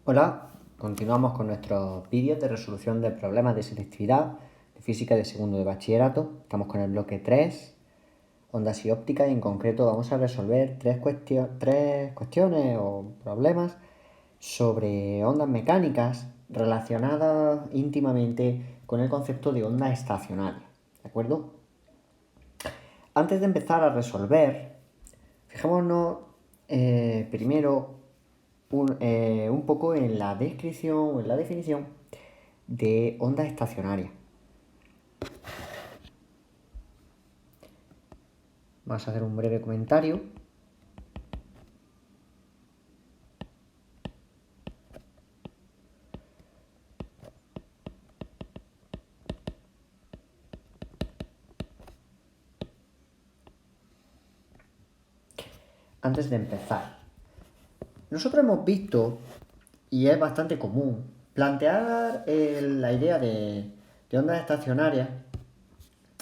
Hola, continuamos con nuestros vídeos de resolución de problemas de selectividad de física de segundo de bachillerato. Estamos con el bloque 3, ondas y óptica, y en concreto vamos a resolver tres cuestiones o problemas sobre ondas mecánicas relacionadas íntimamente con el concepto de onda estacionaria. ¿De acuerdo? Antes de empezar a resolver, fijémonos primero un poco en la descripción o en la definición de onda estacionaria. Vamos a hacer un breve comentario. Antes de empezar, nosotros hemos visto, y es bastante común, plantear la idea de ondas estacionarias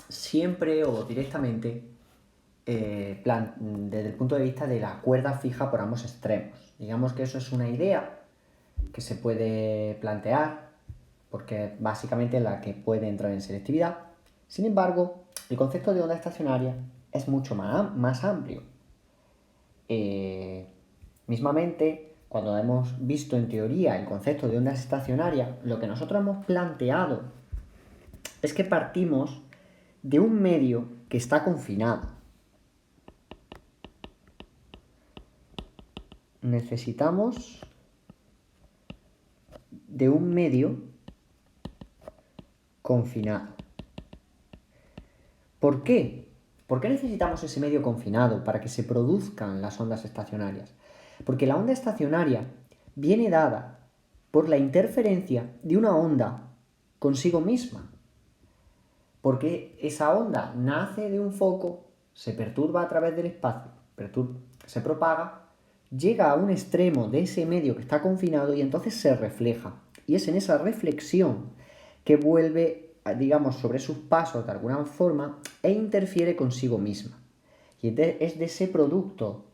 siempre o directamente desde el punto de vista de la cuerda fija por ambos extremos. Digamos que eso es una idea que se puede plantear porque básicamente es la que puede entrar en selectividad. Sin embargo, el concepto de onda estacionaria es mucho más amplio. Mismamente, cuando hemos visto en teoría el concepto de ondas estacionarias, lo que nosotros hemos planteado es que partimos de un medio que está confinado. Necesitamos de un medio confinado. ¿Por qué? ¿Por qué necesitamos ese medio confinado para que se produzcan las ondas estacionarias? Porque la onda estacionaria viene dada por la interferencia de una onda consigo misma. Porque esa onda nace de un foco, se perturba a través del espacio, se propaga, llega a un extremo de ese medio que está confinado y entonces se refleja. Y es en esa reflexión que vuelve, digamos, sobre sus pasos de alguna forma e interfiere consigo misma. Y es de ese producto,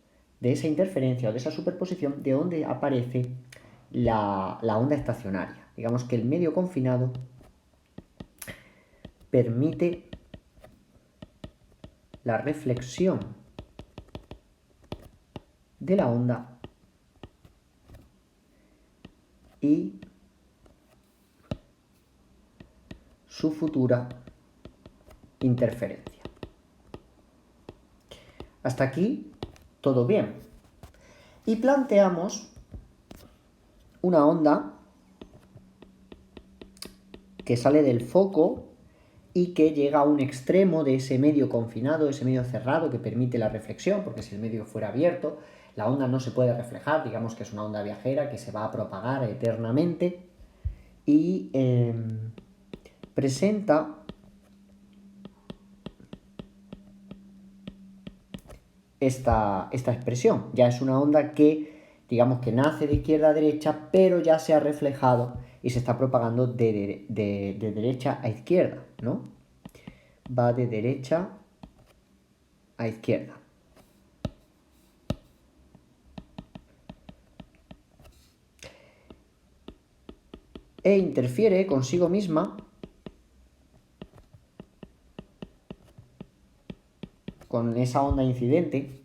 de esa interferencia o de esa superposición, de donde aparece la onda estacionaria. Digamos que el medio confinado permite la reflexión de la onda y su futura interferencia. Hasta aquí todo bien. Y planteamos una onda que sale del foco y que llega a un extremo de ese medio confinado, ese medio cerrado que permite la reflexión, porque si el medio fuera abierto, la onda no se puede reflejar, digamos que es una onda viajera que se va a propagar eternamente y presenta esta expresión. Ya es una onda que, digamos que nace de izquierda a derecha, pero ya se ha reflejado y se está propagando de derecha a izquierda, ¿no? Va de derecha a izquierda. E interfiere consigo misma con esa onda incidente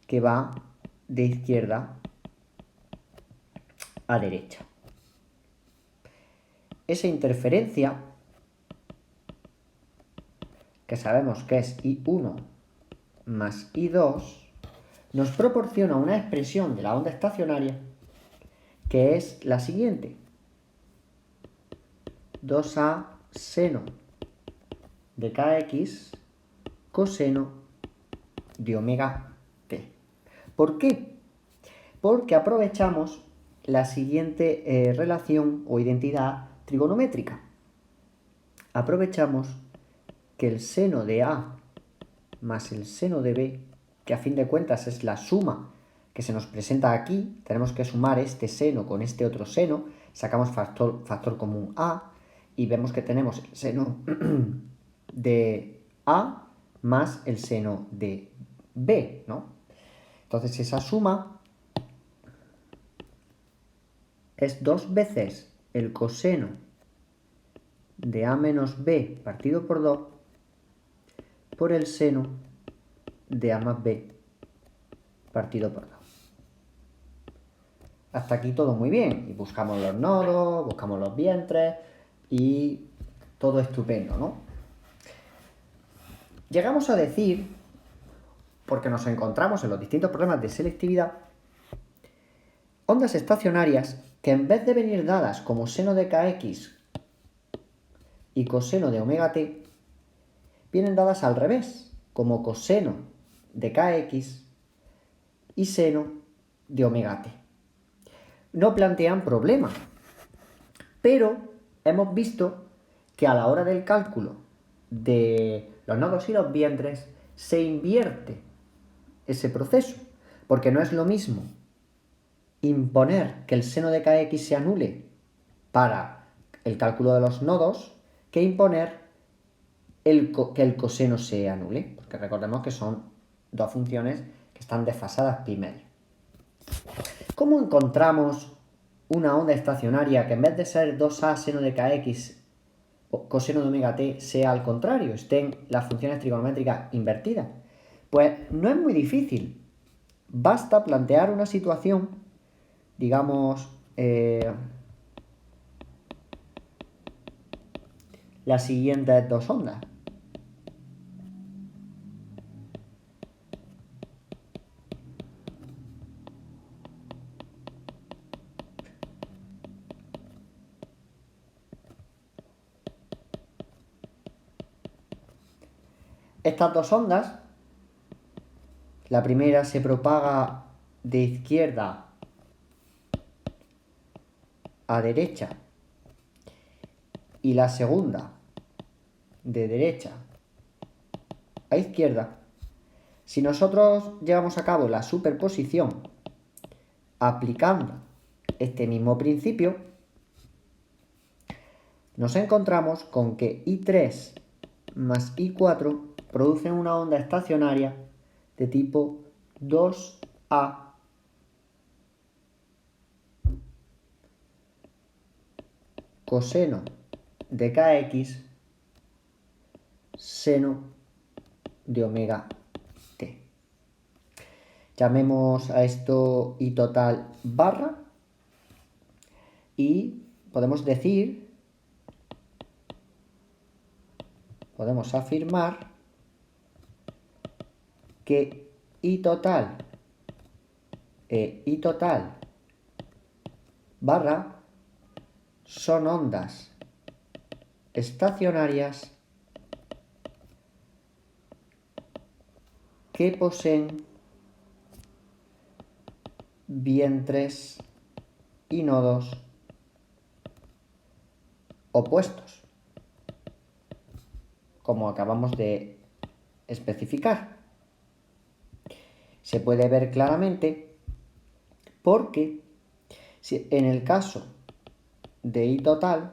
que va de izquierda a derecha. Esa interferencia, que sabemos que es I1 más I2, nos proporciona una expresión de la onda estacionaria que es la siguiente: 2A seno de kx coseno de omega t. ¿Por qué? Porque aprovechamos la siguiente relación o identidad trigonométrica. Aprovechamos que el seno de A más el seno de B, que a fin de cuentas es la suma que se nos presenta aquí, tenemos que sumar este seno con este otro seno, sacamos factor común A y vemos que tenemos el seno de A más el seno de B, ¿no? Entonces esa suma es 2 veces el coseno de a menos b partido por 2 por el seno de a más b partido por 2. Hasta aquí todo muy bien. Y buscamos los nodos, buscamos los vientres y todo estupendo, ¿no? Llegamos a decir, porque nos encontramos en los distintos problemas de selectividad, ondas estacionarias que en vez de venir dadas como seno de kx y coseno de omega t, vienen dadas al revés, como coseno de kx y seno de omega t. No plantean problema, pero hemos visto que a la hora del cálculo de los nodos y los vientres se invierte ese proceso, porque no es lo mismo imponer que el seno de kx se anule para el cálculo de los nodos que imponer que el coseno se anule, porque recordemos que son dos funciones que están desfasadas pi medio. ¿Cómo encontramos una onda estacionaria que en vez de ser 2a seno de kx o coseno de omega t sea al contrario, estén las funciones trigonométricas invertidas? Pues no es muy difícil. Basta plantear una situación, digamos, las siguientes dos ondas. Estas dos ondas, la primera se propaga de izquierda a derecha y la segunda de derecha a izquierda. Si nosotros llevamos a cabo la superposición aplicando este mismo principio, nos encontramos con que I3 más I4 producen una onda estacionaria de tipo 2A coseno de kx seno de omega t. Llamemos a esto I total barra y podemos afirmar que I total barra son ondas estacionarias que poseen vientres y nodos opuestos, como acabamos de especificar. Se puede ver claramente porque si en el caso de I total,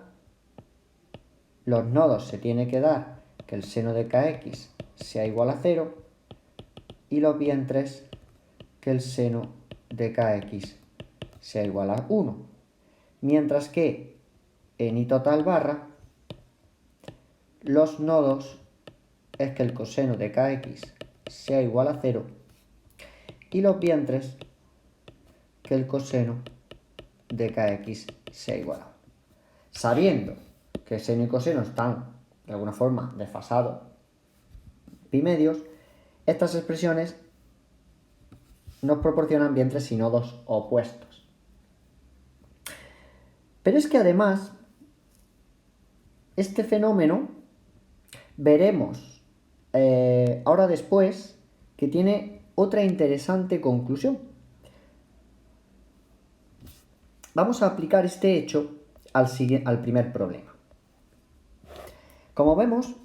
los nodos se tiene que dar que el seno de kx sea igual a 0 y los vientres que el seno de kx sea igual a 1. Mientras que en I total barra, los nodos es que el coseno de kx sea igual a 0 y los vientres que el coseno de kx sea igual a 1. Sabiendo que seno y coseno están de alguna forma desfasados pi medios, estas expresiones nos proporcionan vientres y nodos opuestos. Pero es que además, este fenómeno veremos ahora después que tiene otra interesante conclusión. Vamos a aplicar este hecho al primer problema. Como vemos,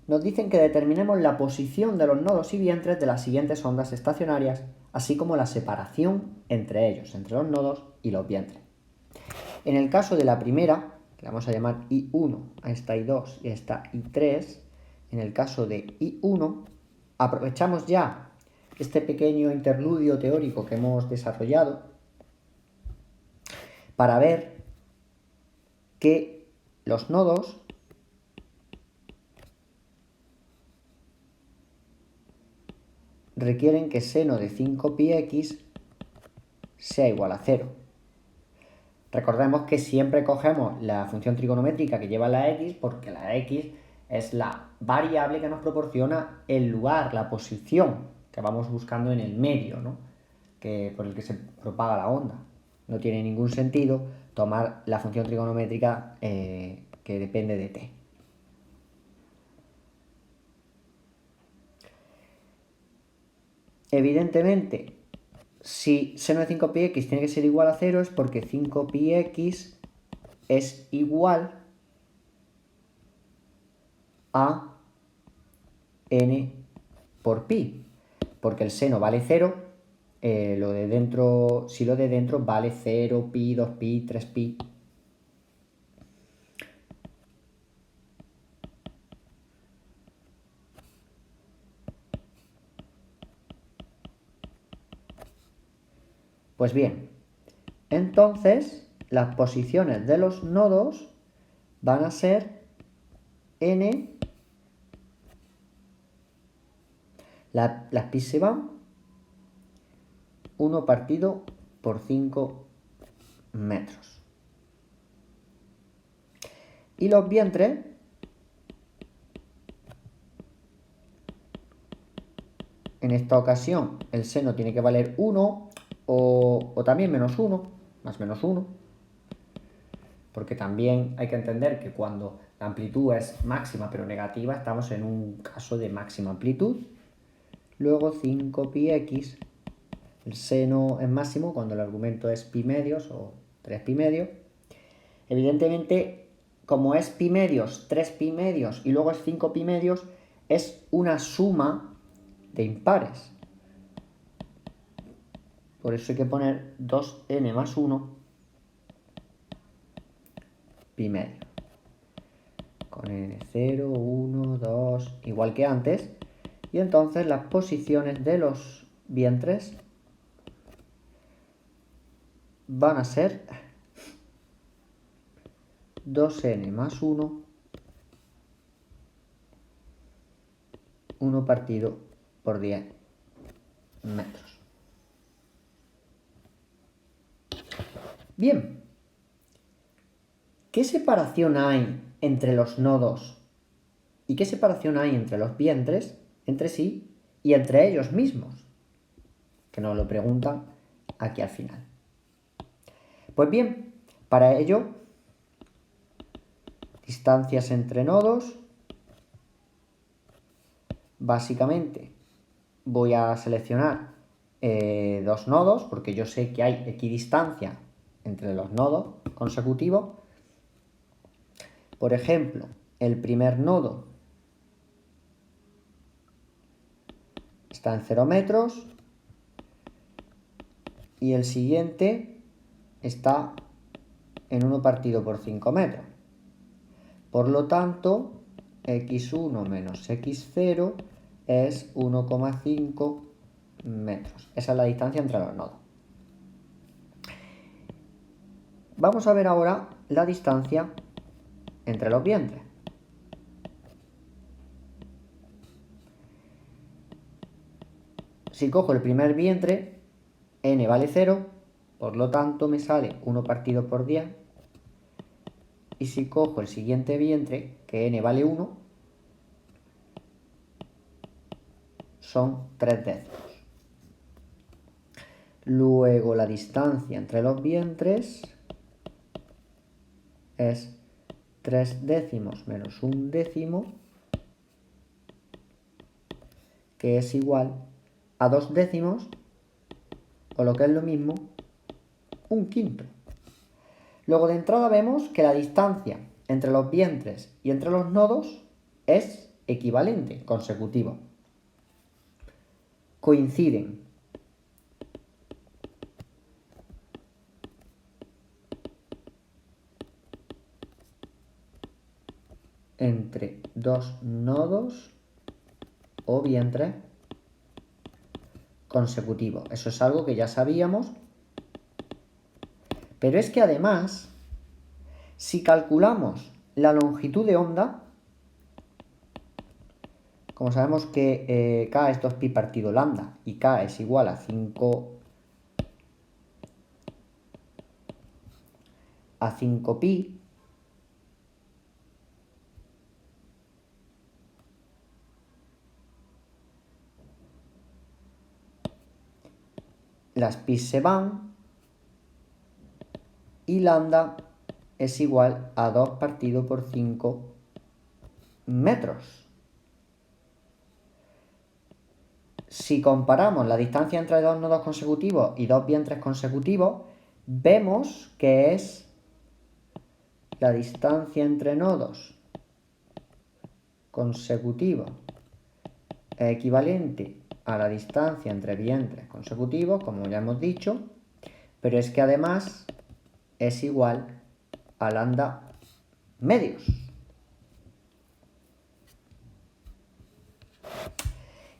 nos dicen que determinemos la posición de los nodos y vientres de las siguientes ondas estacionarias, así como la separación entre ellos, entre los nodos y los vientres. En el caso de la primera, que la vamos a llamar I1, a esta I2 y a esta I3, en el caso de I1, aprovechamos ya este pequeño interludio teórico que hemos desarrollado para ver que los nodos requieren que seno de 5πx sea igual a 0. Recordemos que siempre cogemos la función trigonométrica que lleva la x porque la x es la variable que nos proporciona el lugar, la posición que vamos buscando en el medio, ¿no? Por el que se propaga la onda. No tiene ningún sentido tomar la función trigonométrica que depende de t. Evidentemente, si seno de 5πx tiene que ser igual a 0 es porque 5πx es igual a n por pi, porque el seno vale 0, si lo de dentro vale 0, pi, 2pi, 3pi. Pues bien, entonces las posiciones de los nodos van a ser n, las pi se van, 1 partido por 5 metros. Y los vientres en esta ocasión el seno tiene que valer 1 o también menos 1, más menos 1, porque también hay que entender que cuando la amplitud es máxima pero negativa estamos en un caso de máxima amplitud. Luego 5πx, el seno es máximo cuando el argumento es pi medios o 3pi medios. Evidentemente, como es pi medios, 3pi medios y luego es 5pi medios, es una suma de impares. Por eso hay que poner 2n más 1 pi medio. Con n0, 1, 2, igual que antes. Y entonces las posiciones de los vientres van a ser 2n más 1, 1 partido por 10 metros. Bien, ¿qué separación hay entre los nodos y qué separación hay entre los vientres, entre sí y entre ellos mismos? Que nos lo preguntan aquí al final. Pues bien, para ello, distancias entre nodos, básicamente voy a seleccionar dos nodos porque yo sé que hay equidistancia entre los nodos consecutivos. Por ejemplo, el primer nodo está en 0 metros y el siguiente está en 1 partido por 5 metros. Por lo tanto, x1 menos x0 es 1,5 metros. Esa es la distancia entre los nodos. Vamos a ver ahora la distancia entre los vientres. Si cojo el primer vientre, n vale 0, por lo tanto me sale 1 partido por 10. Y si cojo el siguiente vientre, que n vale 1, son 3 décimos. Luego la distancia entre los vientres es 3 décimos menos 1 décimo, que es igual a 2 décimos, o lo que es lo mismo, 1/5. Luego de entrada vemos que la distancia entre los vientres y entre los nodos es equivalente, consecutivo. Coinciden. Entre dos nodos o vientres consecutivos. Eso es algo que ya sabíamos, Pero es que además, si calculamos la longitud de onda, como sabemos que K es 2pi partido lambda y K es igual a 5pi, las pi se van y lambda es igual a 2 partido por 5 metros. Si comparamos la distancia entre dos nodos consecutivos y dos vientres consecutivos, vemos que es la distancia entre nodos consecutivos es equivalente a la distancia entre vientres consecutivos, como ya hemos dicho, pero es que además es igual a lambda medios.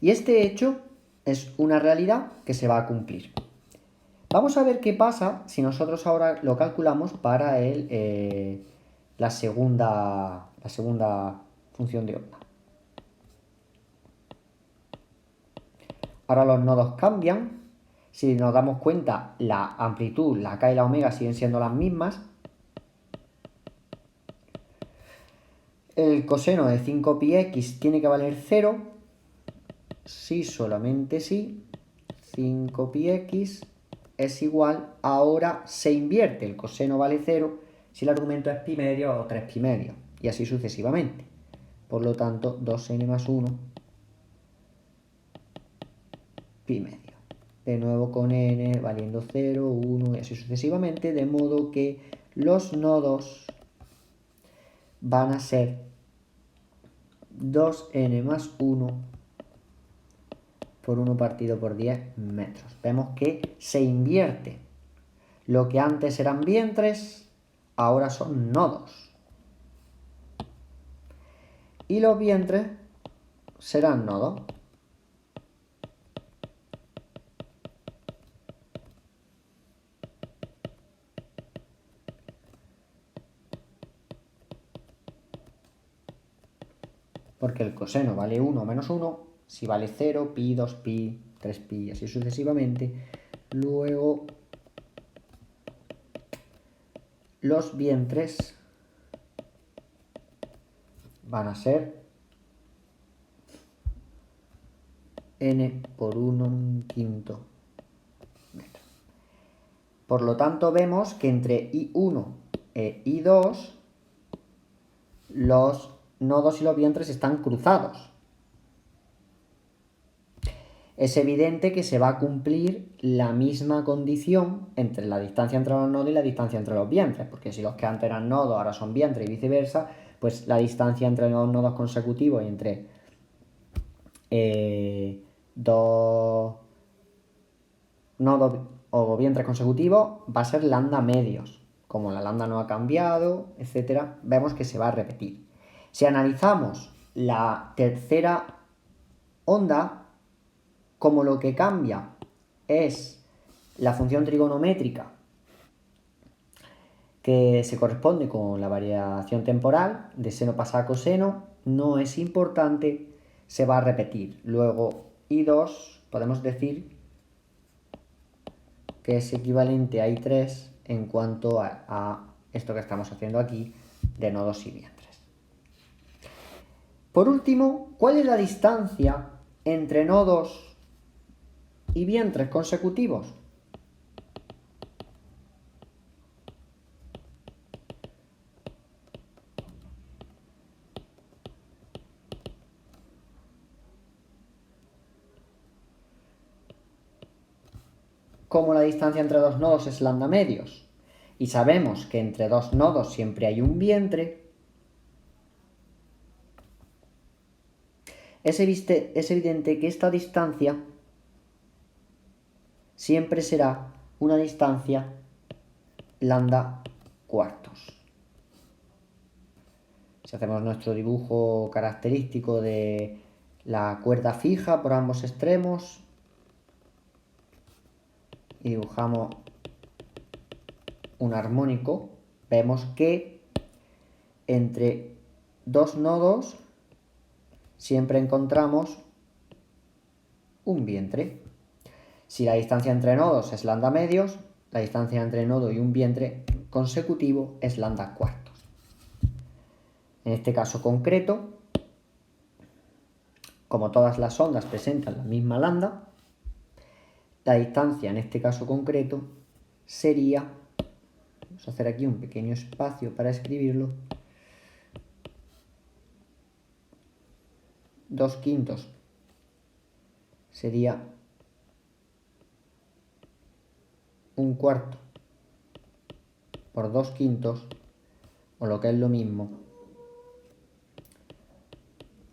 Y este hecho es una realidad que se va a cumplir. Vamos a ver qué pasa si nosotros ahora lo calculamos para la segunda función de onda. Ahora los nodos cambian. Si nos damos cuenta, la amplitud, la K y la omega siguen siendo las mismas. El coseno de 5πx tiene que valer 0. Sí, solamente sí. 5πx es igual, ahora se invierte, el coseno vale 0 si el argumento es pi medio o 3 pi medio, y así sucesivamente. Por lo tanto, 2n más 1 pi medio. De nuevo con n valiendo 0, 1 y así sucesivamente, de modo que los nodos van a ser 2n más 1 por 1 partido por 10 metros. Vemos que se invierte. Lo que antes eran vientres, ahora son nodos. Y los vientres serán nodos. Porque el coseno vale 1 menos 1, si vale 0, pi, 2pi, 3pi y así sucesivamente. Luego, los vientres van a ser n por 1/5 metro. Por lo tanto, vemos que entre I1 e I2 los nodos y los vientres están cruzados. Es evidente que se va a cumplir la misma condición entre la distancia entre los nodos y la distancia entre los vientres, porque si los que antes eran nodos ahora son vientres y viceversa, pues la distancia entre los nodos consecutivos y entre dos nodos o vientres consecutivos va a ser lambda medios. Como la lambda no ha cambiado, etcétera, vemos que se va a repetir. Si analizamos la tercera onda, como lo que cambia es la función trigonométrica que se corresponde con la variación temporal de seno pasa a coseno, no es importante, se va a repetir. Luego I2 podemos decir que es equivalente a I3 en cuanto a esto que estamos haciendo aquí de nodos y vientres. Por último, ¿cuál es la distancia entre nodos y vientres consecutivos? Como la distancia entre dos nodos es lambda medios y sabemos que entre dos nodos siempre hay un vientre, es evidente que esta distancia siempre será una distancia lambda cuartos. Si hacemos nuestro dibujo característico de la cuerda fija por ambos extremos y dibujamos un armónico, vemos que entre dos nodos siempre encontramos un vientre. Si la distancia entre nodos es lambda medios, la distancia entre nodo y un vientre consecutivo es lambda cuartos. En este caso concreto, como todas las ondas presentan la misma lambda, la distancia en este caso concreto sería, vamos a hacer aquí un pequeño espacio para escribirlo, 2/5 sería 1/4 por 2/5, o lo que es lo mismo,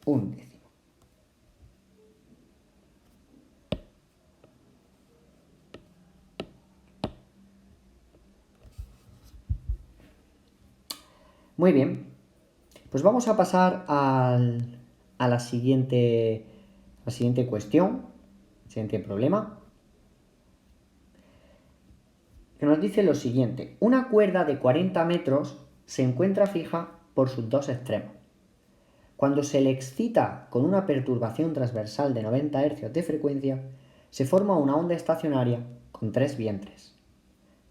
1/10. Muy bien, pues vamos a pasar a la siguiente cuestión, siguiente problema, que nos dice lo siguiente. Una cuerda de 40 metros se encuentra fija por sus dos extremos. Cuando se le excita con una perturbación transversal de 90 Hz de frecuencia, se forma una onda estacionaria con 3 vientres.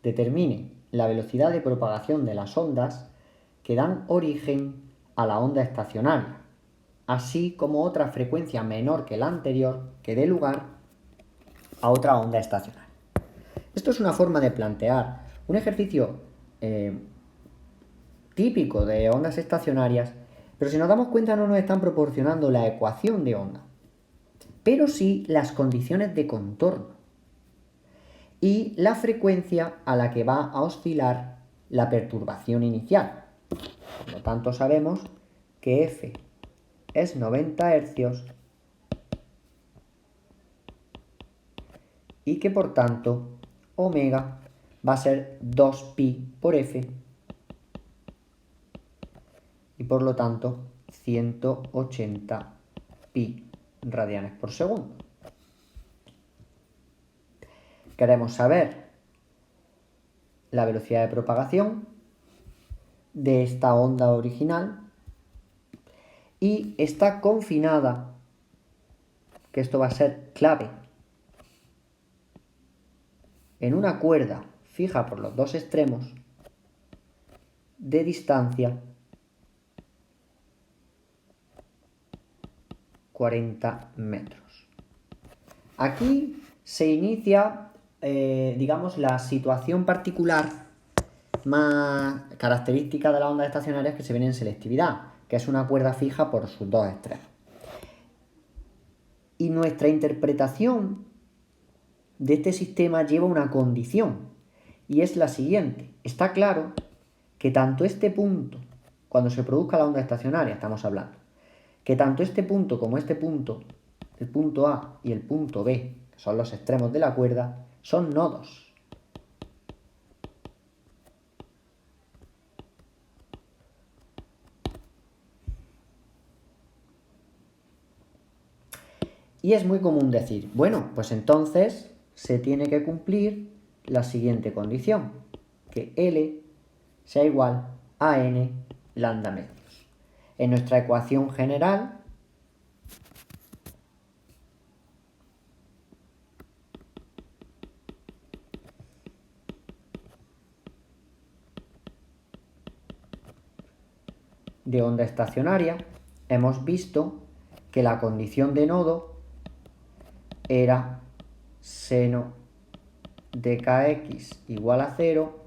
Determine la velocidad de propagación de las ondas que dan origen a la onda estacionaria, así como otra frecuencia menor que la anterior que dé lugar a otra onda estacionaria. Esto es una forma de plantear un ejercicio típico de ondas estacionarias, pero si nos damos cuenta no nos están proporcionando la ecuación de onda, pero sí las condiciones de contorno y la frecuencia a la que va a oscilar la perturbación inicial. Por lo tanto, sabemos que F es 90 Hz y que por tanto omega va a ser 2pi por F y por lo tanto 180 pi radianes por segundo. Queremos saber la velocidad de propagación de esta onda original y está confinada, que esto va a ser clave, en una cuerda fija por los dos extremos de distancia 40 metros. Aquí se inicia, digamos, la situación particular más característica de las ondas estacionarias que se ven en selectividad, que es una cuerda fija por sus dos extremos. Y nuestra interpretación de este sistema lleva una condición, y es la siguiente. Está claro que tanto este punto, cuando se produzca la onda estacionaria, estamos hablando, que tanto este punto como este punto, el punto A y el punto B, que son los extremos de la cuerda, son nodos. Y es muy común decir, bueno, pues entonces se tiene que cumplir la siguiente condición, que L sea igual a N lambda medios. En nuestra ecuación general, de onda estacionaria, hemos visto que la condición de nodo era seno de kx igual a 0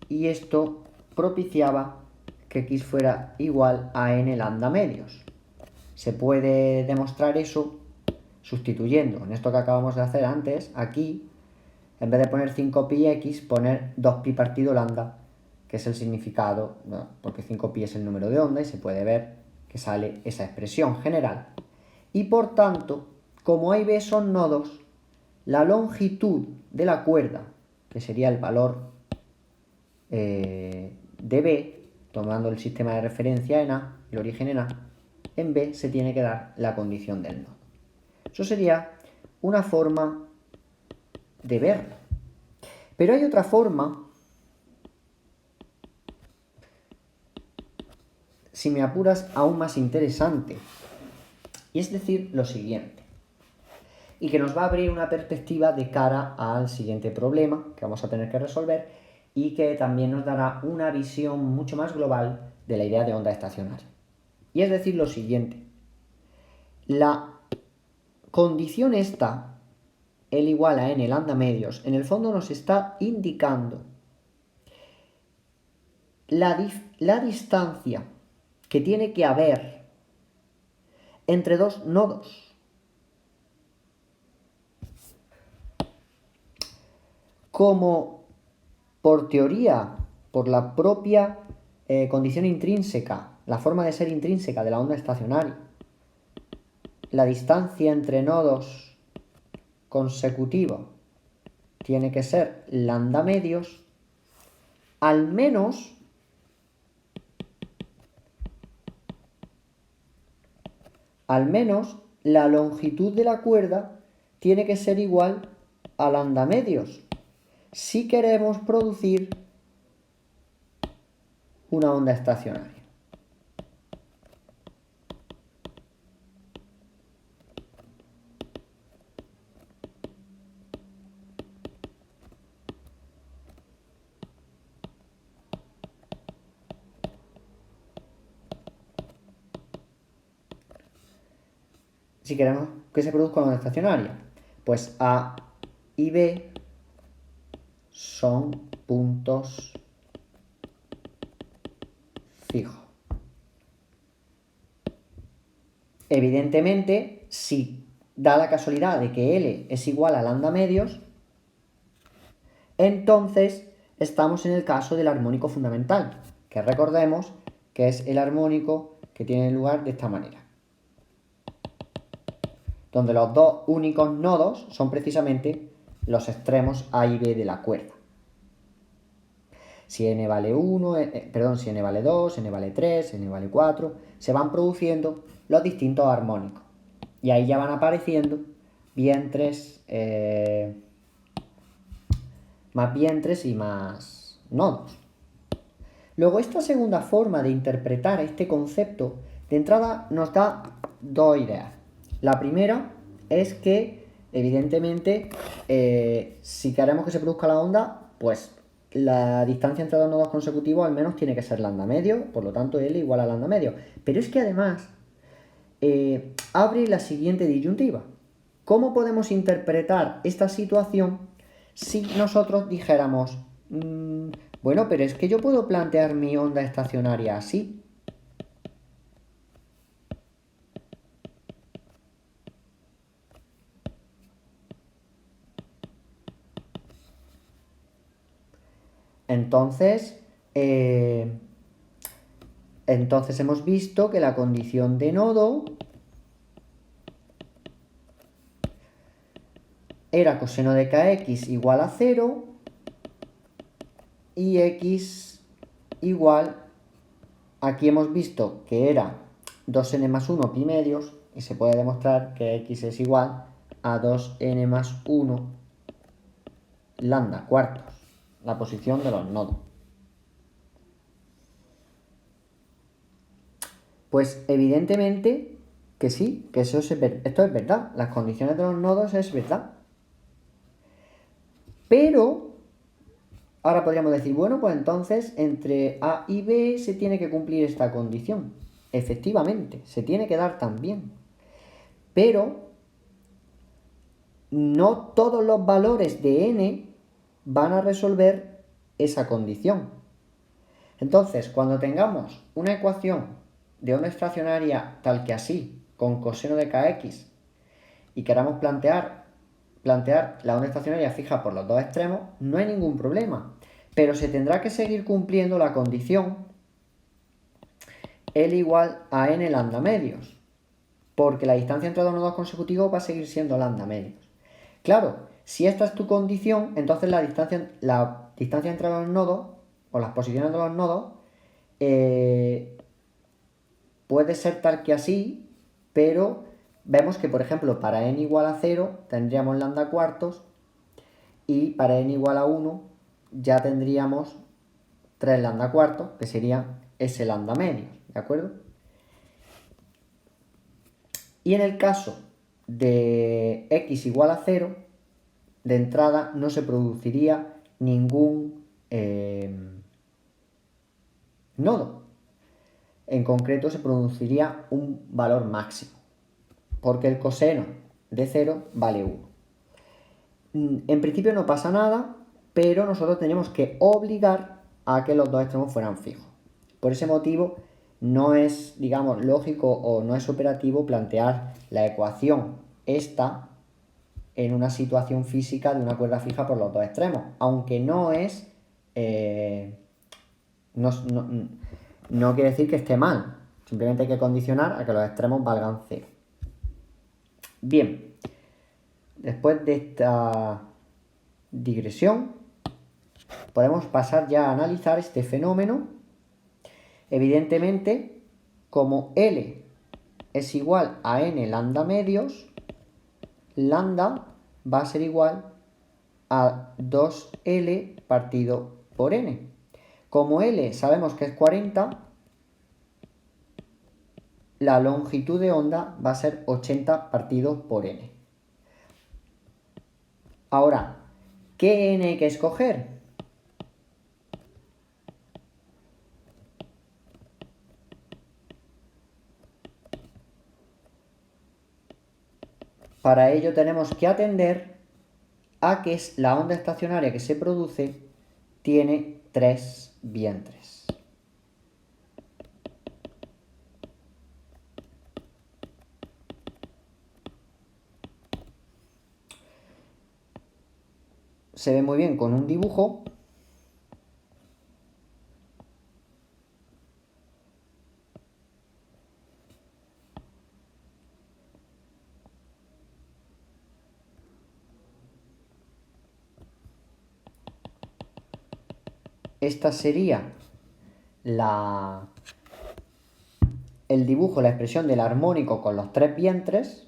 y esto propiciaba que x fuera igual a n lambda medios. Se puede demostrar eso sustituyendo en esto que acabamos de hacer antes, aquí, en vez de poner 5πx, poner 2pi partido lambda, que es el significado, ¿no? Porque 5pi es el número de onda y se puede ver que sale esa expresión general. Y por tanto, como A y B son nodos, la longitud de la cuerda, que sería el valor de B, tomando el sistema de referencia en A, el origen en B se tiene que dar la condición del nodo. Eso sería una forma de verlo. Pero hay otra forma si me apuras, aún más interesante. Y es decir lo siguiente, y que nos va a abrir una perspectiva de cara al siguiente problema que vamos a tener que resolver y que también nos dará una visión mucho más global de la idea de onda estacionaria. Y es decir lo siguiente, la condición esta, L igual a n lambda medios, en el fondo nos está indicando la distancia que tiene que haber entre dos nodos. Como por teoría, por la propia condición intrínseca, la forma de ser intrínseca de la onda estacionaria, la distancia entre nodos consecutivos tiene que ser lambda medios, al menos la longitud de la cuerda tiene que ser igual a lambda medios si queremos producir una onda estacionaria. Si queremos que se produzca una onda estacionaria, pues A y B son puntos fijos. Evidentemente, si da la casualidad de que L es igual a lambda medios, entonces estamos en el caso del armónico fundamental, que recordemos que es el armónico que tiene lugar de esta manera, donde los dos únicos nodos son precisamente los extremos A y B de la cuerda. Si n vale 1, si n vale 2, n vale 3, n vale 4, se van produciendo los distintos armónicos. Y ahí ya van apareciendo vientres, más vientres y más nodos. Luego, esta segunda forma de interpretar este concepto, de entrada nos da dos ideas. La primera es que, evidentemente, si queremos que se produzca la onda, pues la distancia entre dos nodos consecutivos al menos tiene que ser lambda medio, por lo tanto L igual a lambda medio. Pero es que además abre la siguiente disyuntiva. ¿Cómo podemos interpretar esta situación si nosotros dijéramos, bueno, pero es que yo puedo plantear mi onda estacionaria así? Entonces hemos visto que la condición de nodo era coseno de kx igual a 0 y x igual, aquí hemos visto que era 2n más 1 pi medios y se puede demostrar que x es igual a 2n más 1 lambda cuartos, la posición de los nodos. Pues evidentemente que sí, que esto es verdad, las condiciones de los nodos es verdad. Pero ahora podríamos decir, bueno, pues entonces entre A y B se tiene que cumplir esta condición. Efectivamente, se tiene que dar también. Pero no todos los valores de n van a resolver esa condición. Entonces, cuando tengamos una ecuación de onda estacionaria tal que así, con coseno de kx, y queramos plantear la onda estacionaria fija por los dos extremos, no hay ningún problema. Pero se tendrá que seguir cumpliendo la condición L igual a n lambda medios, porque la distancia entre dos nodos consecutivos va a seguir siendo lambda medios. Claro, si esta es tu condición, entonces la distancia entre los nodos, o las posiciones de los nodos, puede ser tal que así, pero vemos que, por ejemplo, para n igual a 0 tendríamos lambda cuartos y para n igual a 1 ya tendríamos 3 lambda cuartos, que sería S lambda medios. ¿de acuerdo? Y en el caso de x igual a 0, de entrada no se produciría ningún nodo. En concreto se produciría un valor máximo, porque el coseno de 0 vale 1. En principio no pasa nada, pero nosotros tenemos que obligar a que los dos extremos fueran fijos. Por ese motivo no es, digamos, lógico o no es operativo plantear la ecuación esta en una situación física de una cuerda fija por los dos extremos, aunque no es... no quiere decir que esté mal, simplemente hay que condicionar a que los extremos valgan 0. Bien, después de esta digresión, podemos pasar ya a analizar este fenómeno. Evidentemente, como L es igual a n lambda medios, lambda va a ser igual a 2L partido por n. Como L sabemos que es 40, la longitud de onda va a ser 80 partido por n. Ahora, ¿qué n hay que escoger? Para ello tenemos que atender a que la onda estacionaria que se produce tiene 3 vientres. Se ve muy bien con un dibujo. Esta sería el dibujo, la expresión del armónico con los 3 vientres.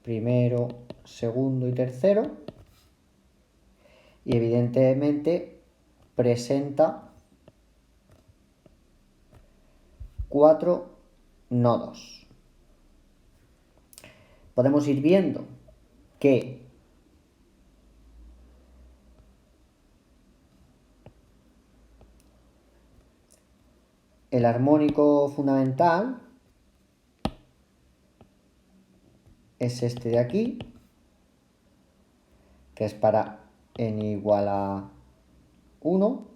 Primero, segundo y tercero. Y evidentemente presenta 4 nodos. Podemos ir viendo que el armónico fundamental es este de aquí, que es para n igual a 1.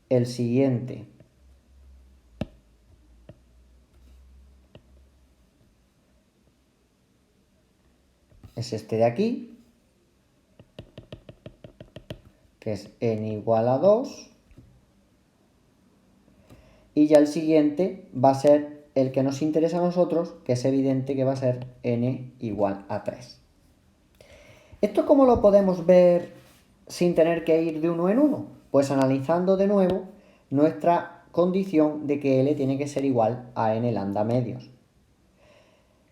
El siguiente es este de aquí, que es n igual a 2. Y ya el siguiente va a ser el que nos interesa a nosotros, que es evidente que va a ser n igual a 3. ¿Esto cómo lo podemos ver sin tener que ir de uno en uno? Pues analizando de nuevo nuestra condición de que L tiene que ser igual a n lambda medios.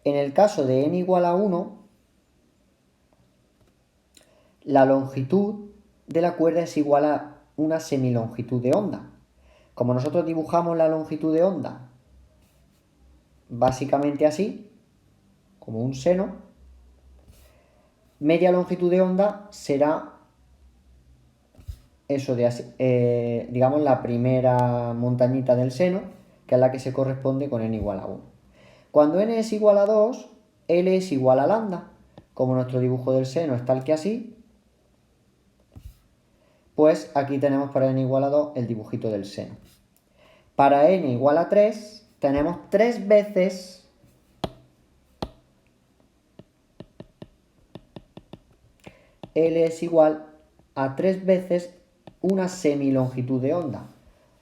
En el caso de n igual a 1, la longitud de la cuerda es igual a una semilongitud de onda. Como nosotros dibujamos la longitud de onda básicamente así, como un seno, media longitud de onda será eso de así, digamos la primera montañita del seno, que es la que se corresponde con n igual a 1. Cuando n es igual a 2, L es igual a lambda. Como nuestro dibujo del seno es tal que así, pues aquí tenemos para n igual a 2 el dibujito del seno. Para n igual a 3 tenemos 3 veces L es igual a 3 veces una semilongitud de onda.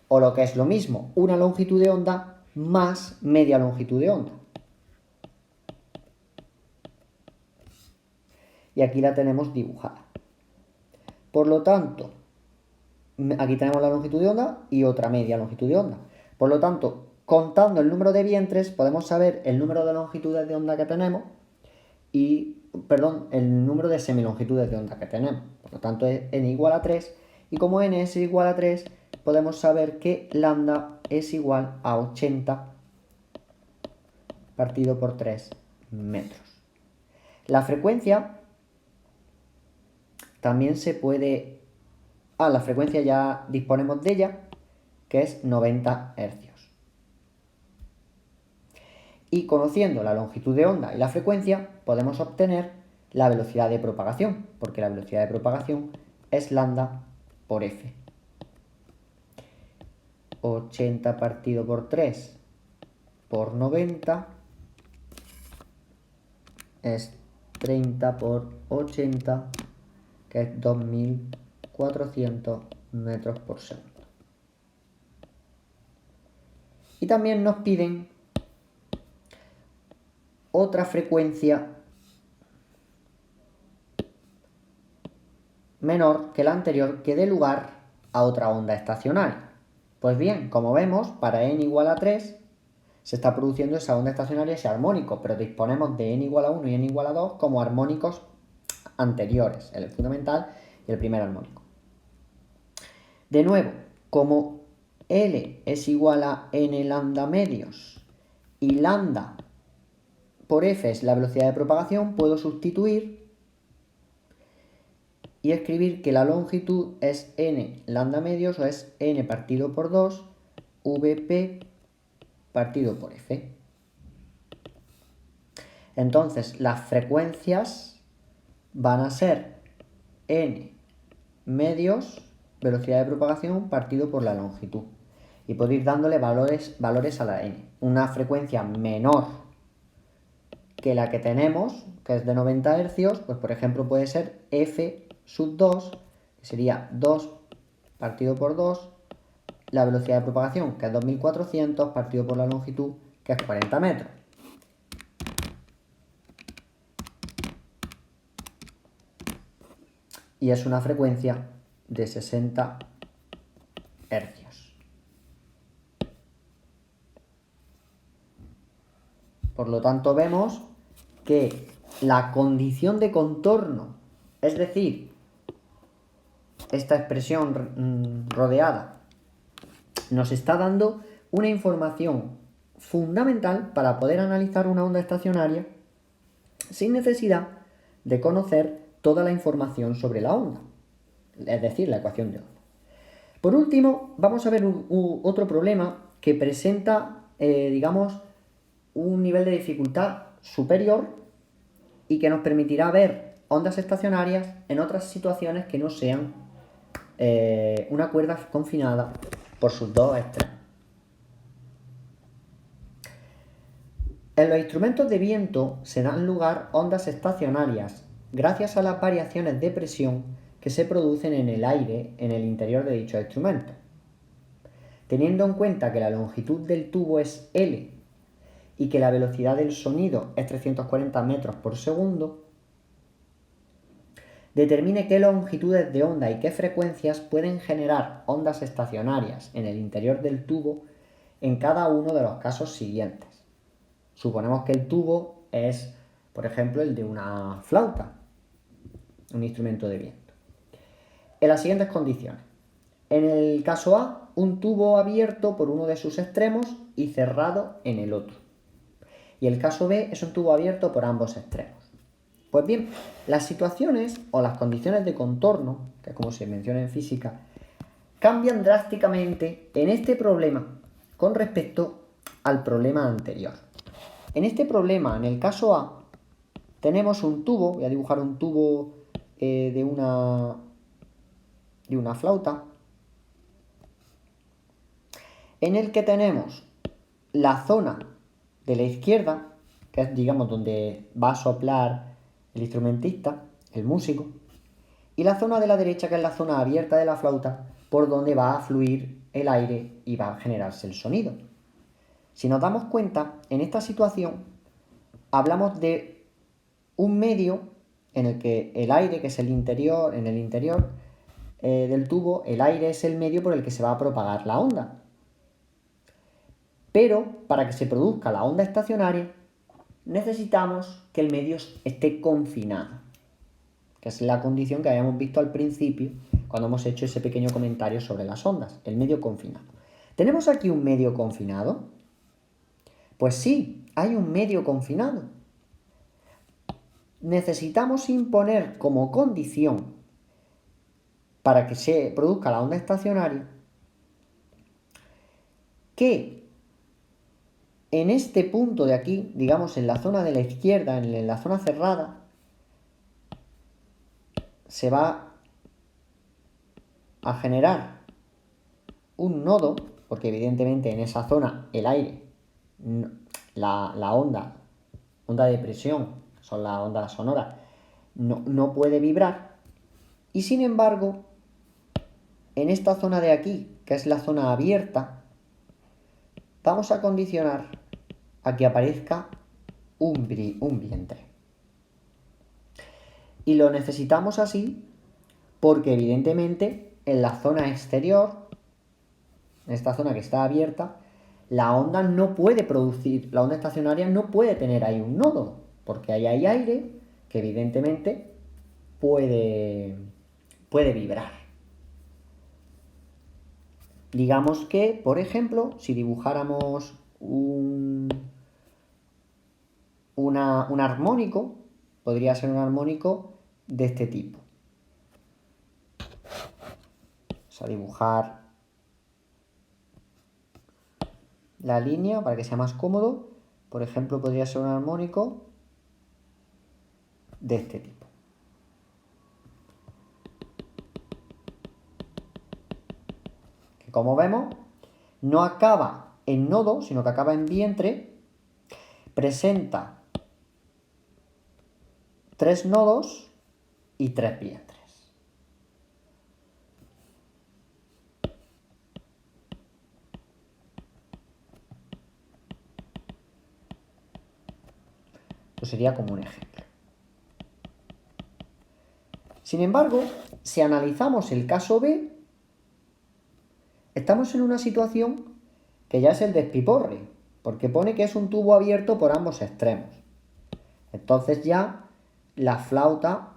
O lo que es lo mismo, una longitud de onda más media longitud de onda. Y aquí la tenemos dibujada. Por lo tanto, aquí tenemos la longitud de onda y otra media longitud de onda. Por lo tanto, contando el número de vientres, podemos saber el número de longitudes de onda que tenemos el número de semilongitudes de onda que tenemos. Por lo tanto, es n igual a 3. Y como n es igual a 3, podemos saber que lambda es igual a 80 partido por 3 metros. La frecuencia también se puede... la frecuencia ya disponemos de ella, que es 90 hercios. Y conociendo la longitud de onda y la frecuencia, podemos obtener la velocidad de propagación, porque la velocidad de propagación es lambda por f. 80 partido por 3 por 90 es 30 por 80, que es 2400 metros por segundo. Y también nos piden otra frecuencia menor que la anterior que dé lugar a otra onda estacionaria. Pues bien, como vemos, para n igual a 3 se está produciendo esa onda estacionaria, ese armónico, pero disponemos de n igual a 1 y n igual a 2 como armónicos anteriores, el fundamental y el primer armónico. De nuevo, como L es igual a n lambda medios y lambda por f es la velocidad de propagación, puedo sustituir y escribir que la longitud es n lambda medios o es n partido por 2 vp partido por f. Entonces las frecuencias van a ser n medios velocidad de propagación partido por la longitud. Y puedo ir dándole valores a la n. Una frecuencia menor que la que tenemos, que es de 90 hercios, pues por ejemplo puede ser f sub 2, que sería 2 partido por 2, la velocidad de propagación, que es 2400, partido por la longitud, que es 40 metros. Y es una frecuencia de 60 hercios. Por lo tanto, vemos que la condición de contorno, es decir, esta expresión rodeada, nos está dando una información fundamental para poder analizar una onda estacionaria sin necesidad de conocer toda la información sobre la onda, es decir, la ecuación de onda. Por último, vamos a ver otro problema que presenta, digamos, un nivel de dificultad superior y que nos permitirá ver ondas estacionarias en otras situaciones que no sean una cuerda confinada por sus dos extremos. En los instrumentos de viento se dan lugar ondas estacionarias gracias a las variaciones de presión que se producen en el aire en el interior de dichos instrumentos. Teniendo en cuenta que la longitud del tubo es L y que la velocidad del sonido es 340 metros por segundo, determine qué longitudes de onda y qué frecuencias pueden generar ondas estacionarias en el interior del tubo en cada uno de los casos siguientes. Suponemos que el tubo es, por ejemplo, el de una flauta, un instrumento de viento. En las siguientes condiciones. En el caso A, un tubo abierto por uno de sus extremos y cerrado en el otro. Y el caso B es un tubo abierto por ambos extremos. Pues bien, las situaciones o las condiciones de contorno, que es como se menciona en física, cambian drásticamente en este problema con respecto al problema anterior. En este problema, en el caso A, tenemos un tubo, voy a dibujar un tubo de una flauta, en el que tenemos la zona de la izquierda, que es, digamos, donde va a soplar el instrumentista, el músico, y la zona de la derecha, que es la zona abierta de la flauta, por donde va a fluir el aire y va a generarse el sonido. Si nos damos cuenta, en esta situación hablamos de un medio en el que el aire, que es el interior, en el interior del tubo, el aire es el medio por el que se va a propagar la onda. Pero para que se produzca la onda estacionaria, necesitamos que el medio esté confinado, que es la condición que habíamos visto al principio cuando hemos hecho ese pequeño comentario sobre las ondas, el medio confinado. ¿Tenemos aquí un medio confinado? Pues sí, hay un medio confinado. Necesitamos imponer como condición para que se produzca la onda estacionaria que en este punto de aquí, digamos en la zona de la izquierda, en la zona cerrada, se va a generar un nodo, porque evidentemente en esa zona el aire, la onda de presión, son las ondas sonoras, no puede vibrar, y sin embargo, en esta zona de aquí, que es la zona abierta, vamos a condicionar a que aparezca un vientre. Y lo necesitamos así porque evidentemente en la zona exterior, en esta zona que está abierta, la onda no puede producir, la onda estacionaria no puede tener ahí un nodo, porque ahí hay aire que evidentemente puede vibrar. Digamos que, por ejemplo, si dibujáramos un armónico, podría ser un armónico de este tipo. Vamos a dibujar la línea para que sea más cómodo. Por ejemplo, podría ser un armónico de este tipo. Que como vemos, no acaba en nodo, sino que acaba en vientre. Presenta 3 nodos y 3 vientres. Esto sería como un ejemplo. Sin embargo, si analizamos el caso B, estamos en una situación que ya es el despiporre, porque pone que es un tubo abierto por ambos extremos. Entonces ya la flauta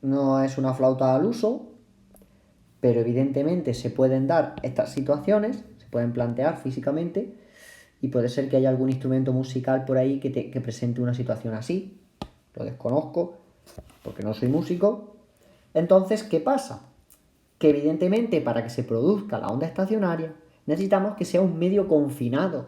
no es una flauta al uso, pero evidentemente se pueden dar estas situaciones, se pueden plantear físicamente, y puede ser que haya algún instrumento musical por ahí que presente una situación así. Lo desconozco, porque no soy músico. Entonces, ¿qué pasa? Que evidentemente para que se produzca la onda estacionaria necesitamos que sea un medio confinado.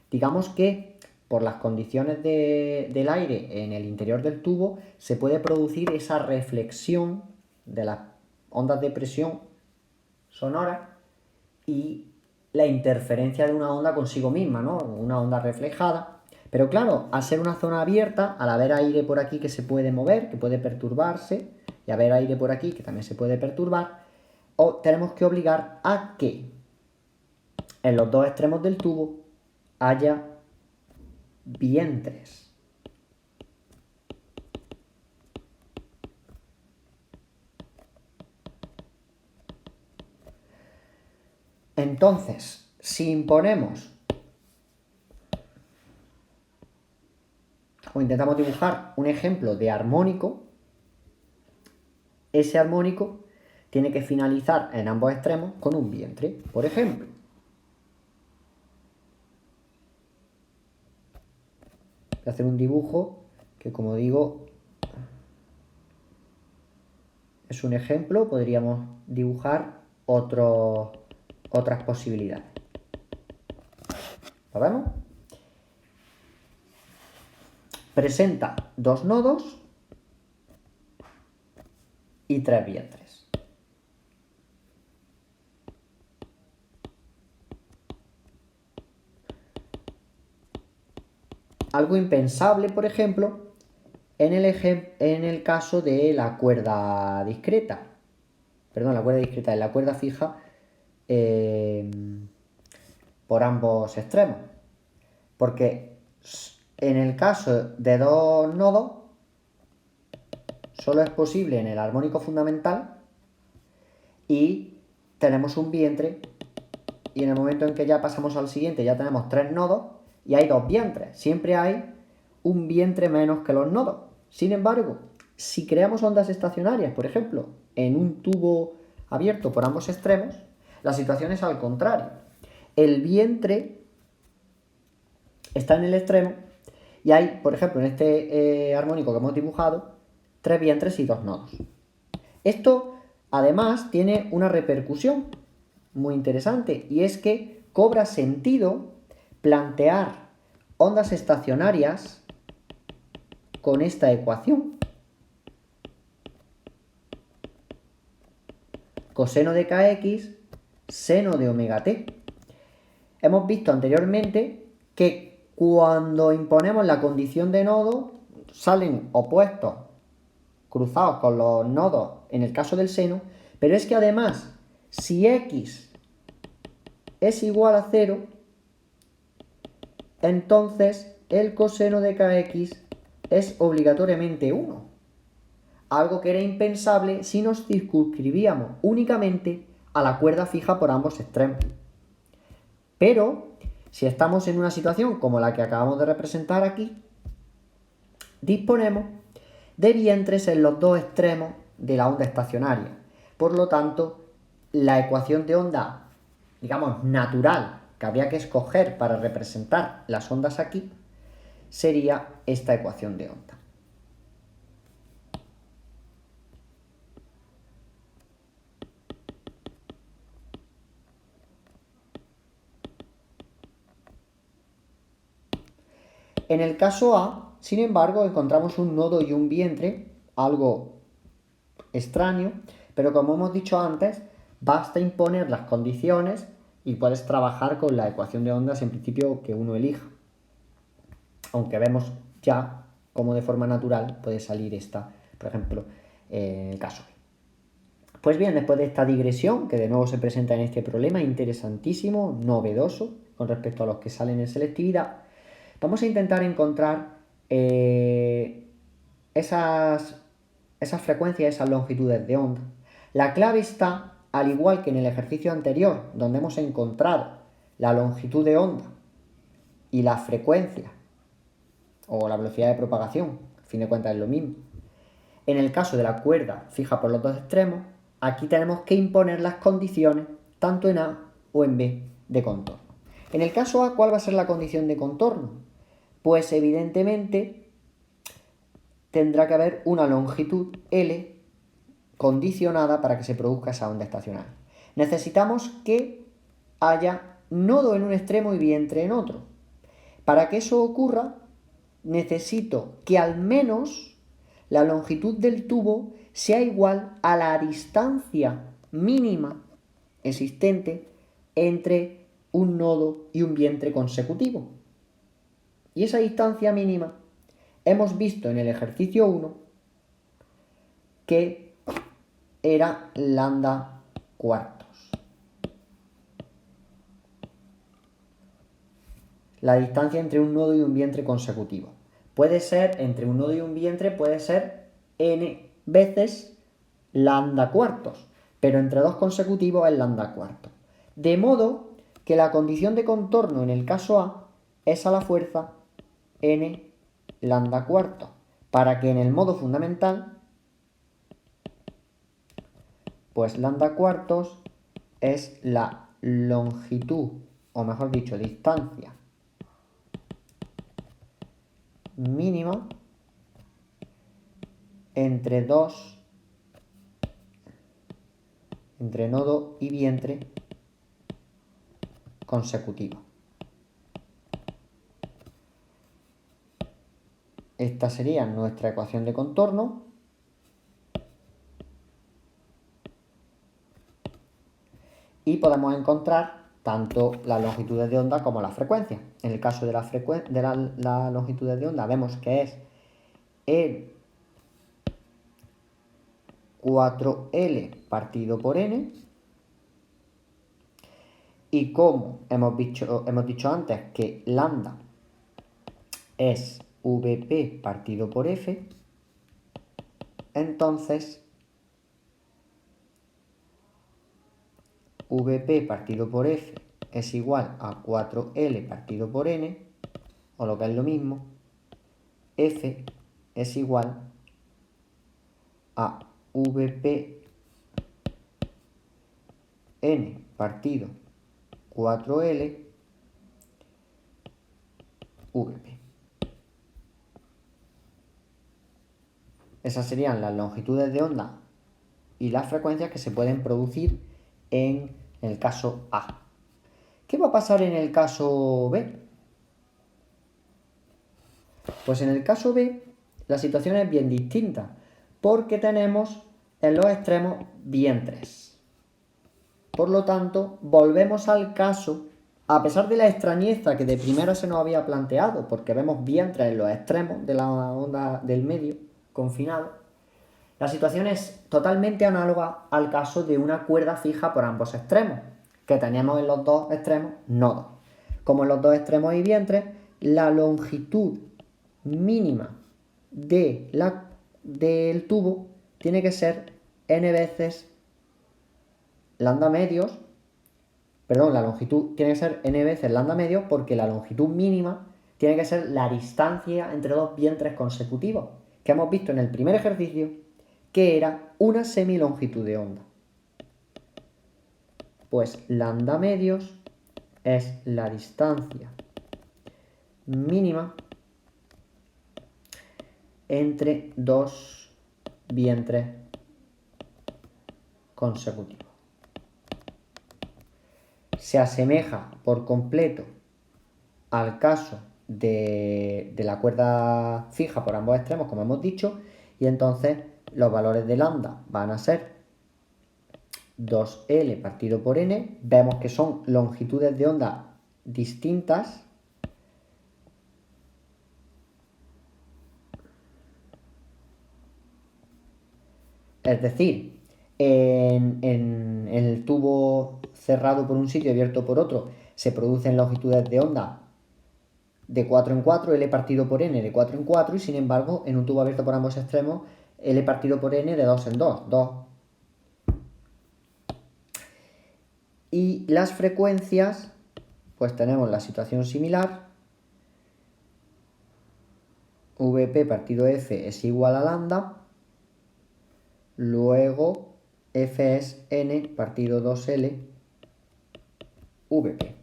Digamos que por las condiciones del aire en el interior del tubo se puede producir esa reflexión de las ondas de presión sonora y la interferencia de una onda consigo misma, ¿no? Una onda reflejada. Pero claro, al ser una zona abierta, al haber aire por aquí que se puede mover, que puede perturbarse, y haber aire por aquí que también se puede perturbar, tenemos que obligar a que en los dos extremos del tubo haya vientres. Entonces, si imponemos o intentamos dibujar un ejemplo de armónico, ese armónico tiene que finalizar en ambos extremos con un vientre, por ejemplo. Voy a hacer un dibujo que, como digo, es un ejemplo. Podríamos dibujar otras posibilidades. ¿Lo vemos? Presenta 2 nodos y 3 vientres. Algo impensable, por ejemplo, en el caso de la cuerda discreta. Perdón, la cuerda discreta, es la cuerda fija por ambos extremos. Porque en el caso de 2 nodos, solo es posible en el armónico fundamental y tenemos un vientre, y en el momento en que ya pasamos al siguiente ya tenemos 3 nodos y hay 2 vientres. Siempre hay un vientre menos que los nodos. Sin embargo, Si creamos ondas estacionarias, por ejemplo, en un tubo abierto por ambos extremos, la situación es al contrario. El vientre está en el extremo y hay, por ejemplo, en este armónico que hemos dibujado, 3 vientres y 2 nodos. Esto, además, tiene una repercusión muy interesante y es que cobra sentido plantear ondas estacionarias con esta ecuación. Coseno de kx, seno de omega t. Hemos visto anteriormente que cuando imponemos la condición de nodo, salen opuestos cruzados con los nodos en el caso del seno, pero es que además, si x es igual a 0, entonces el coseno de kx es obligatoriamente 1. Algo que era impensable si nos circunscribíamos únicamente a la cuerda fija por ambos extremos. Pero, si estamos en una situación como la que acabamos de representar aquí, disponemos de vientres en los dos extremos de la onda estacionaria. Por lo tanto, la ecuación de onda, digamos, natural que habría que escoger para representar las ondas aquí, sería esta ecuación de onda. En el caso A, sin embargo, encontramos un nodo y un vientre, algo extraño, pero como hemos dicho antes, basta imponer las condiciones y puedes trabajar con la ecuación de ondas en principio que uno elija. Aunque vemos ya cómo de forma natural puede salir esta, por ejemplo, en el caso. Pues bien, después de esta digresión, que de nuevo se presenta en este problema, interesantísimo, novedoso, con respecto a los que salen en selectividad, vamos a intentar encontrar esas frecuencias, esas longitudes de onda. La clave está, al igual que en el ejercicio anterior, donde hemos encontrado la longitud de onda y la frecuencia, o la velocidad de propagación, a fin de cuentas es lo mismo. En el caso de la cuerda fija por los dos extremos, aquí tenemos que imponer las condiciones, tanto en A o en B, de contorno. En el caso A, ¿cuál va a ser la condición de contorno? Pues evidentemente tendrá que haber una longitud L condicionada para que se produzca esa onda estacionaria. Necesitamos que haya nodo en un extremo y vientre en otro. Para que eso ocurra, necesito que al menos la longitud del tubo sea igual a la distancia mínima existente entre un nodo y un vientre consecutivo. Y esa distancia mínima hemos visto en el ejercicio 1 que era lambda cuartos. La distancia entre un nodo y un vientre consecutivo. Puede ser, entre un nodo y un vientre, puede ser n veces lambda cuartos, pero entre dos consecutivos es lambda cuartos. De modo que la condición de contorno en el caso A es a la fuerza n lambda cuartos, para que en el modo fundamental, pues lambda cuartos es la longitud, o mejor dicho, distancia mínima entre nodo y vientre consecutivo. Esta sería nuestra ecuación de contorno. Y podemos encontrar tanto las longitudes de onda como la frecuencia. En el caso de la longitudes de onda vemos que es el 4L partido por N. Y como hemos dicho antes que lambda es VP partido por F, entonces VP partido por F es igual a 4L partido por N, o lo que es lo mismo, F es igual a VP n partido 4L VP. Esas serían las longitudes de onda y las frecuencias que se pueden producir en el caso A. ¿Qué va a pasar en el caso B? Pues en el caso B la situación es bien distinta, porque tenemos en los extremos vientres. Por lo tanto, volvemos al caso, a pesar de la extrañeza que de primero se nos había planteado, porque vemos vientres en los extremos de la onda del medio confinado, la situación es totalmente análoga al caso de una cuerda fija por ambos extremos, que tenemos en los dos extremos nodos. Como en los dos extremos hay vientres, la longitud mínima del tubo tiene que ser n veces lambda medios, perdón, la longitud tiene que ser n veces lambda medios porque la longitud mínima tiene que ser la distancia entre dos vientres consecutivos, que hemos visto en el primer ejercicio que era una semilongitud de onda. Pues lambda medios es la distancia mínima entre dos vientres consecutivos. Se asemeja por completo al caso de la cuerda fija por ambos extremos, como hemos dicho, y entonces los valores de lambda van a ser 2L partido por N. Vemos que son longitudes de onda distintas. Es decir, en el tubo cerrado por un sitio y abierto por otro se producen longitudes de onda de 4 en 4, L partido por N de 4 en 4, y sin embargo en un tubo abierto por ambos extremos L partido por N de 2 en 2, 2. Y las frecuencias, pues tenemos la situación similar. VP partido F es igual a lambda. Luego F es N partido 2L VP.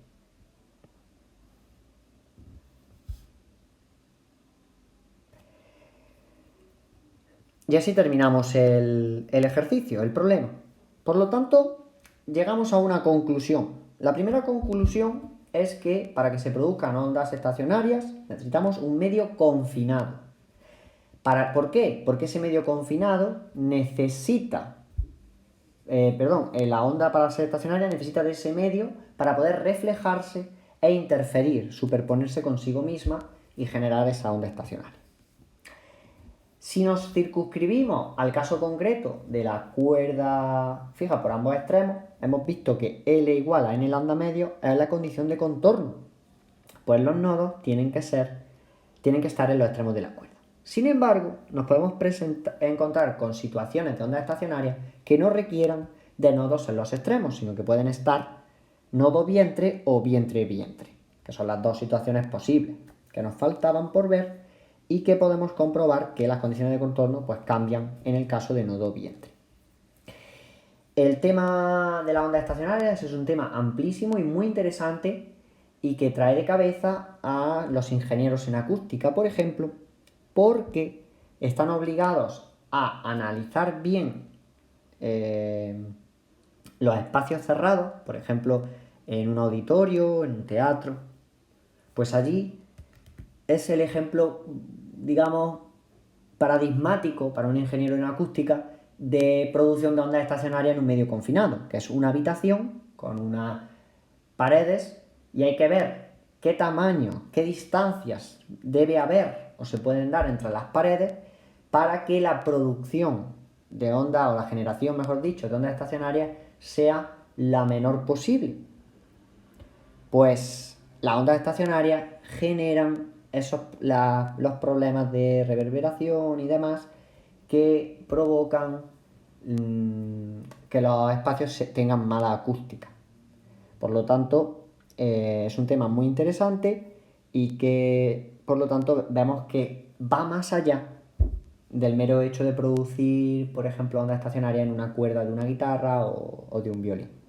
Y así terminamos el ejercicio, el problema. Por lo tanto, llegamos a una conclusión. La primera conclusión es que para que se produzcan ondas estacionarias necesitamos un medio confinado. ¿Por qué? Porque ese medio confinado necesita, la onda para ser estacionaria necesita de ese medio para poder reflejarse e interferir, superponerse consigo misma y generar esa onda estacionaria. Si nos circunscribimos al caso concreto de la cuerda fija por ambos extremos, hemos visto que L igual a N lambda medio es la condición de contorno. Pues los nodos tienen que estar en los extremos de la cuerda. Sin embargo, nos podemos encontrar con situaciones de ondas estacionarias que no requieran de nodos en los extremos, sino que pueden estar nodo vientre o vientre-vientre, que son las dos situaciones posibles que nos faltaban por ver y que podemos comprobar que las condiciones de contorno pues cambian en el caso de nodo vientre. El tema de las ondas estacionarias es un tema amplísimo y muy interesante y que trae de cabeza a los ingenieros en acústica, por ejemplo, porque están obligados a analizar bien los espacios cerrados, por ejemplo, en un auditorio, en un teatro. Pues allí es el ejemplo, digamos, paradigmático para un ingeniero en acústica de producción de ondas estacionarias en un medio confinado, que es una habitación con unas paredes y hay que ver qué tamaño, qué distancias debe haber o se pueden dar entre las paredes para que la producción de onda, o la generación, mejor dicho, de ondas estacionarias sea la menor posible. Pues las ondas estacionarias generan los problemas de reverberación y demás que provocan que los espacios tengan mala acústica. Por lo tanto, es un tema muy interesante y que, por lo tanto, vemos que va más allá del mero hecho de producir, por ejemplo, onda estacionaria en una cuerda de una guitarra o de un violín.